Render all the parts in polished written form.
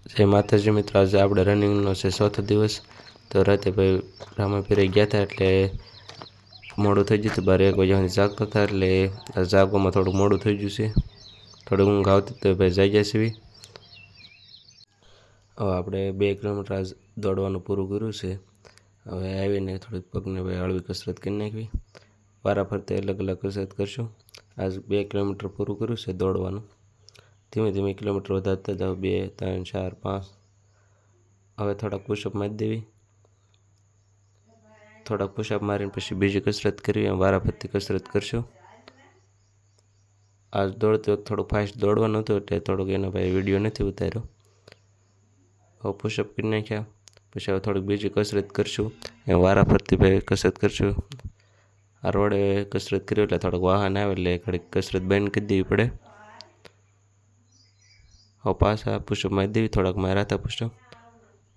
જય માતાજી મિત્રો, આજે આપણે રનિંગનો છે ચોથો દિવસ। તો રાતે ભાઈ રામાપીરે ગયા હતા એટલે મોડું થઈ ગયું હતું, 12-1 વાગ્યા સુધી જાગતા હતા એટલે જાગવામાં થોડું મોડું થઈ ગયું છે, થોડી ઊંઘ આવતી તો ભાઈ જાગ્યા છીએ। હવે આપણે 2 કિલોમીટર આજ દોડવાનું પૂરું કર્યું છે। હવે આવીને થોડીક પગને ભાઈ હળવી કસરત કરી નાખવી, વારા ફરતે અલગ અલગ કસરત કરશું। આજ 2 કિલોમીટર પૂરું કર્યું છે દોડવાનું। ધીમે ધીમે કિલોમીટર વધારતા જાઓ, 2, 3, 4, 5। હવે થોડાક પુશઅપ મારી દેવી, થોડાક પુશઅપ મારીને પછી બીજી કસરત કરવી, એમ વારાફરતી કસરત કરશું। આજ દોડતી વખતે થોડુંક ફાસ્ટ દોડવાનું હતું એટલે થોડુંક એનો ભાઈ વિડીયો નથી ઉતાર્યો। હવે પુશઅપ કરી નાખ્યા, પછી હવે થોડીક બીજી કસરત કરશું, એમ વારાફરતી ભાઈ કસરત કરશું। આ રોડે કસરત કરી એટલે થોડુંક વાહન આવે એટલે ઘડીક કસરત બંધ કરી દેવી પડે। હવે પાછા પુશઅપ મારી દેવી, થોડાક માર્યા હતા પુશઅપ,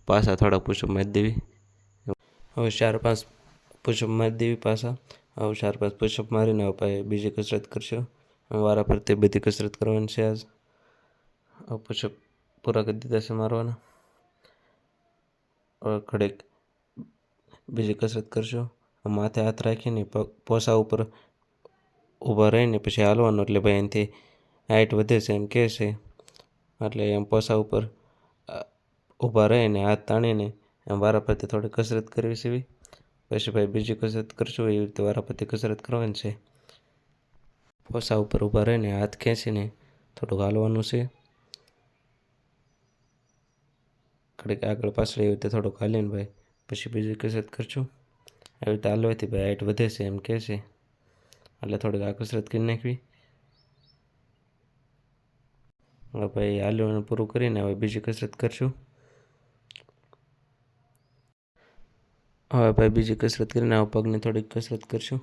પાછા થોડાક પુશઅપ મારી દેવી। હવે 4-5 પુશઅપ મારી દેવી પાછા। હવે 4-5 પુશઅપ મારીને હવે બીજી કસરત કરશું, વારા ફરતી બધી કસરત કરવાની છે આજ। હવે પુશઅપ પૂરા કરી દીધા છે મારવાના। હવે ઘડીક બીજી કસરત કરશું, માથે હાથ રાખીને પોસા ઉપર ઊભા રહીને પછી હાલવાનું, એટલે ભાઈ એનાથી હાઈટ વધે છે એમ કહે છે, એટલે એમ પોસા ઉપર ઊભા રહીને હાથ તાણીને એમ વારાફરતી થોડી કસરત કરવી છે। પછી ભાઈ બીજી કસરત કરશું, એવી રીતે વારાફરતી કસરત કરવાની છે। પોસા ઉપર ઊભા રહીને હાથ ખેંચીને થોડુંક હાલવાનું છે, ઘડીક આગળ પાછળ એવી રીતે થોડુંક હાલીને ભાઈ પછી બીજી કસરત કરશું। આવી રીતે હાલવાથી ભાઈ હાઈટ વધે છે એમ કહે છે, એટલે થોડીક આ કસરત કરી નાખવી। હવે ભાઈ હાલવાનું પૂરું કરીને હવે બીજી કસરત કરશું। હવે ભાઈ બીજી કસરત કરીને હવે પગની થોડીક કસરત કરશું,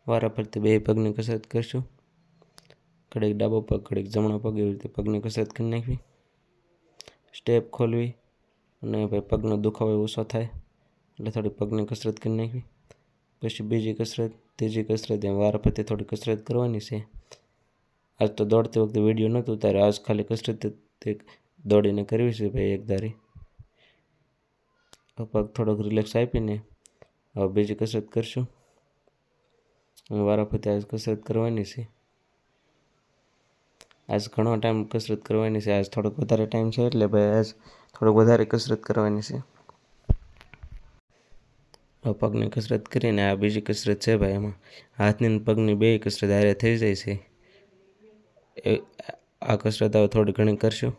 વારા ફરતી 2 પગની કસરત કરશું, ઘડીક ડાબો પગ ઘડીક જમણો પગ એવી રીતે પગની કસરત કરી નાખવી। સ્ટેપ ખોલવી અને ભાઈ પગનો દુખાવો ઓછો થાય એટલે થોડી પગની કસરત કરી નાખવી। પછી બીજી કસરત, ત્રીજી કસરત, એમ વારા ફરતી થોડી કસરત કરવાની છે। આજ તો દોડતી વખતે વિડીયો નહોતું ઉતાર્યો, આજ ખાલી કસરત દોડીને કરવી છે ભાઈ એક ધારી। પગ થોડોક રિલેક્સ આપીને હવે બીજી કસરત કરશું, વારાફરતી આજ કસરત કરવાની છે। આજ ઘણો ટાઈમ કસરત કરવાની છે, આજ થોડોક વધારે ટાઈમ છે એટલે ભાઈ આજ થોડોક વધારે કસરત કરવાની છે। હવે પગની કસરત કરીને આ બીજી કસરત છે ભાઈ, એમાં હાથની અને પગની 2 કસરત હારે થઈ જાય છે। આ કસરત હવે થોડી ઘણી કરશું,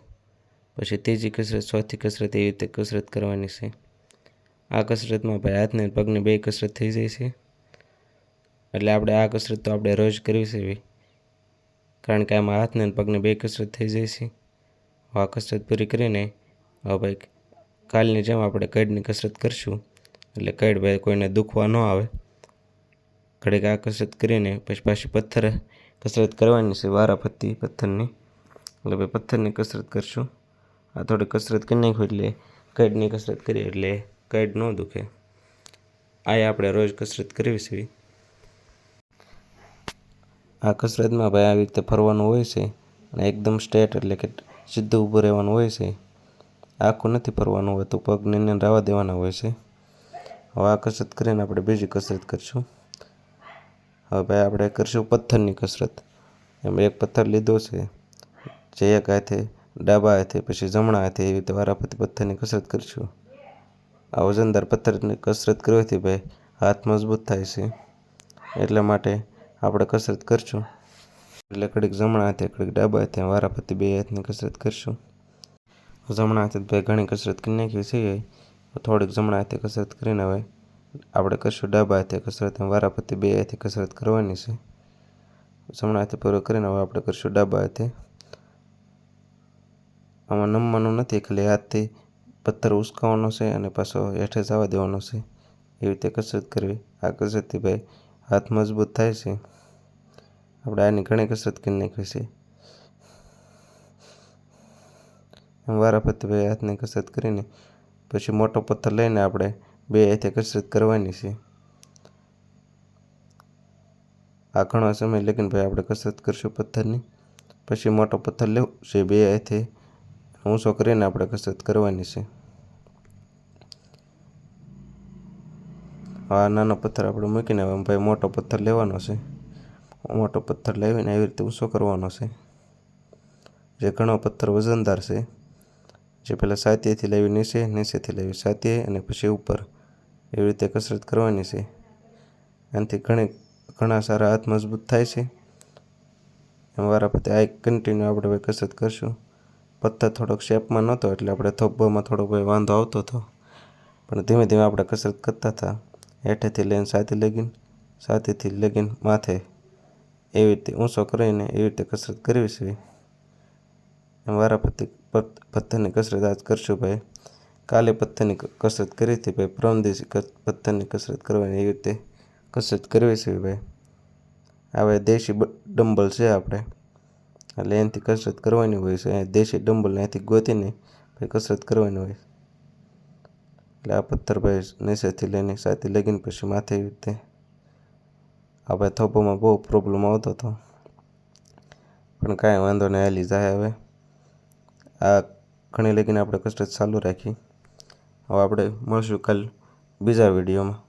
પછી ત્રીજી કસરત, ચોથી કસરત એવી રીતે કસરત કરવાની છે। આ કસરતમાં ભાઈ હાથની અને પગની 2 કસરત થઈ જાય છે, એટલે આપણે આ કસરત તો આપણે રોજ કરવી છે, કારણ કે આમાં હાથની અને પગની 2 કસરત થઈ જાય છે। આ કસરત પૂરી કરીને હવે ભાઈ કાલની જેમ આપણે કડની કસરત કરશું, એટલે કડ ભાઈ કોઈને દુખવા ન આવે। ઘડીક આ કસરત કરીને પછી પાછી પથ્થર કસરત કરવાની છે વારાફરતી પથ્થરની, એટલે ભાઈ પથ્થરની કસરત કરશું। આ થોડી કસરત કરી નાખવી એટલે કડની કસરત કરીએ એટલે કડ ન દુખે। આ આપણે રોજ કસરત કરવી છે। આ કસરતમાં ભાઈ આવી રીતે ફરવાનું હોય છે અને એકદમ સ્ટ્રેટ એટલે કે સીધું ઊભું રહેવાનું હોય છે, આખું નથી ફરવાનું હોતું, પગને રાવા દેવાના હોય છે। હવે આ કસરત કરીને આપણે બીજી કસરત કરશું। હવે ભાઈ આપણે કરશું પથ્થરની કસરત, એમ એક પથ્થર લીધો છે, જે એક હાથે ડાબા હાથે પછી જમણા હાથે એવી રીતે વારાફરતી પથ્થરની કસરત કરશું। આ વજનદાર પથ્થરની કસરત કરવાથી ભાઈ હાથ મજબૂત થાય છે, એટલા માટે આપણે કસરત કરશું। એટલે ઘડીક જમણા હાથે ઘડીક ડાબા હાથે વારાફરતી 2 હાથની કસરત કરશું। જમણા હાથે ભાઈ ઘણી કસરત કરી નાખી છે, થોડીક જમણા હાથે કસરત કરીને હવે આપણે કરશું ડાબા હાથે કસરત, એમ વારાફરતી 2 હાથે કસરત કરવાની છે। જમણા હાથે પૂરો કરીને હવે આપણે કરશું ડાબા હાથે। આમાં નમવાનું નથી, ખાલી હાથથી પથ્થર ઉચકાવવાનો છે અને પાછો હેઠે જવા દેવાનો છે, એવી રીતે કસરત કરવી। આ કસરતથી ભાઈ હાથ મજબૂત થાય છે। આપણે આની ઘણી કસરત કરી નાખવી છે, એમ વારાફરતી ભાઈ હાથની કસરત કરીને પછી મોટો પથ્થર લઈને આપણે 2 હાથે કસરત કરવાની છે। આ ઘણો સમય લગીને ભાઈ આપણે કસરત કરશું પથ્થરની, પછી મોટો પથ્થર લેવું છે 2 હાથે ઊંચો કરીને આપણે કસરત કરવાની છે. આ નાનો પથ્થર આપણે મૂકીને હવે ભાઈ મોટો પથ્થર લેવાનો છે. મોટો પથ્થર લાવીને આવી રીતે ઊંચો કરવાનો છે. જે ઘણો પથ્થર વજનદાર છે. જે પહેલાં છાતીએથી લાવી નીચેથી લાવી છાતીએ અને પછી ઉપર એવી રીતે કસરત કરવાની છે. આનાથી ઘણા સારા હાથ મજબૂત થાય છે. એમ વારાફરતી આ કન્ટિન્યુ આપણે કસરત કરશું. પથ્થર થોડોક શેપમાં નહોતો એટલે આપણે થોભામાં થોડોક વાંધો આવતો હતો, પણ ધીમે ધીમે આપણે કસરત કરતા હતા. હેઠેથી લઈને છાતીથી લગીને માથે એવી રીતે ઊંચો કરીને એવી રીતે કસરત કરવી છે. એમ વારાફરતી પથ્થરની કસરત આજ કરશું ભાઈ. કાલે પથ્થરની કસરત કરી હતી ભાઈ, પરમ દિવસે પથ્થરની કસરત કરવાની એવી રીતે કસરત કરવી છે ભાઈ. હવે દેશી ડમ્બલ છે આપણે, એટલે એનાથી કસરત કરવાની હોય છે. દેશી ડમ્બલ અહીંથી ગોતીને ભાઈ કસરત કરવાની હોય. એટલે આ પથ્થર ભાઈ નીચેથી લઈને છાતી લગીને પછી માથે એવી રીતે. આ ભાઈ થોભામાં બહુ પ્રોબ્લેમ આવતો હતો, પણ કાંઈ વાંધો નહીં, હાલી જાય હવે. આ ઘણી લગીને આપણે કસરત ચાલુ રાખી. હવે આપણે મળશું કાલ બીજા વિડીયોમાં.